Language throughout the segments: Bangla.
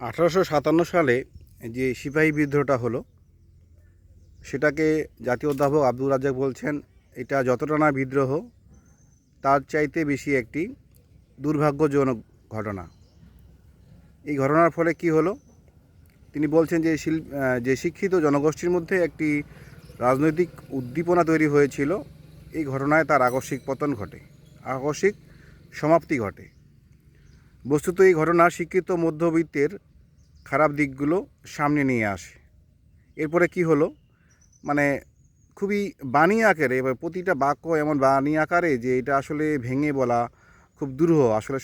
1857 সালে যে সিপাহী বিদ্রোহটা হলো, সেটাকে জাতীয় অধ্যাপক আব্দুর রাজ্জাক বলছেন এটা যতটা না বিদ্রোহ, তার চাইতে বেশি একটি দুর্ভাগ্যজনক ঘটনা। এই ঘটনার ফলে কি হলো, তিনি বলছেন যে শিক্ষিত জনগোষ্ঠীর মধ্যে একটি রাজনৈতিক উদ্দীপনা তৈরি হয়েছিল। এই ঘটনায় তার আকস্মিক পতন ঘটে, আকস্মিক সমাপ্তি ঘটে। বস্তুত এই ঘটনা শিক্ষিত মধ্যবিত্তের খারাপ দিকগুলো সামনে নিয়ে আসে। এরপরে কি হলো, মানে খুবই বাণী আকারে, এবার প্রতিটা বাক্য এমন বাণী আকারে যে এটা আসলে ভেঙে বলা খুব দুরূহ। আসলে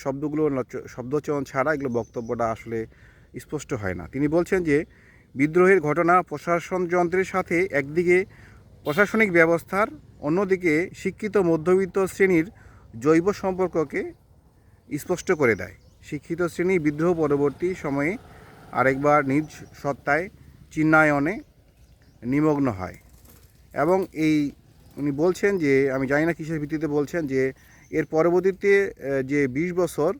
শব্দচয়ন ছাড়া এগুলো বক্তব্যটা আসলে স্পষ্ট হয় না। তিনি বলছেন যে বিদ্রোহের ঘটনা প্রশাসনযন্ত্রের সাথে একদিকে প্রশাসনিক ব্যবস্থার, অন্যদিকে শিক্ষিত মধ্যবিত্ত শ্রেণীর জৈব সম্পর্ককে স্পষ্ট করে দেয়। শিক্ষিত শ্রেণী বিদ্রোহ পরবর্তী সময়ে আরেকবার নিজ সত্তায় চিহ্নায়নে নিমগ্ন হয়। এবং উনি বলছেন যে, আমি জানি না কিসের ভিত্তিতে বলছেন, যে এর পরবর্তীতে যে 20 বছর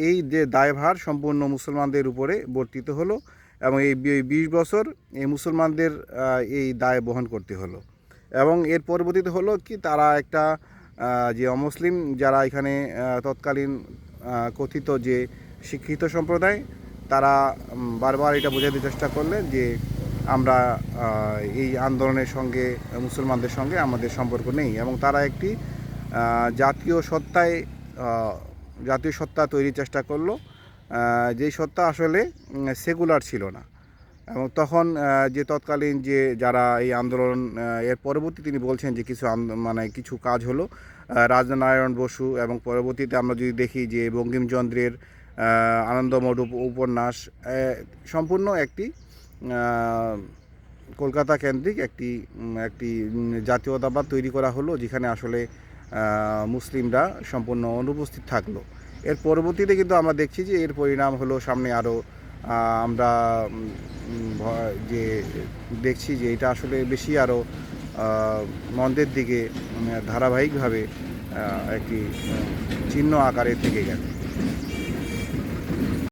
এই যে দায়ভার সম্পূর্ণ মুসলমানদের উপরে বর্তিত হলো, এবং এই 20 বছর এই মুসলমানদের এই দায় বহন করতে হলো। এবং এর পরবর্তীতে হলো কি, তারা একটা যে অমুসলিম যারা এখানে তৎকালীন কথিত যে শিক্ষিত সম্প্রদায়, তারা বারবার এটা বোঝাতে চেষ্টা করলেন যে আমরা এই আন্দোলনের সঙ্গে, মুসলমানদের সঙ্গে আমাদের সম্পর্ক নেই, এবং তারা একটি জাতীয় সত্তা তৈরির চেষ্টা করলো, যেই সত্তা আসলে সেকুলার ছিল না। এবং তখন যে তৎকালীন যে যারা এই আন্দোলন, এর পরবর্তী তিনি বলছেন যে কিছু কাজ হলো, রাজনারায়ণ বসু, এবং পরবর্তীতে আমরা যদি দেখি যে বঙ্কিমচন্দ্রের আনন্দমঠ উপন্যাস, সম্পূর্ণ একটি কলকাতা কেন্দ্রিক একটি জাতীয়তাবাদ তৈরি করা হলো, যেখানে আসলে মুসলিমরা সম্পূর্ণ অনুপস্থিত থাকলো। এর পরবর্তীতে কিন্তু আমরা দেখছি যে এর পরিণাম হলো সামনে আরও আমরা যে দেখছি যে এটা আসলে বেশি আরও মন্দের দিকে ধারাবাহিকভাবে একটি চিহ্ন আকারে থেকে গেছে।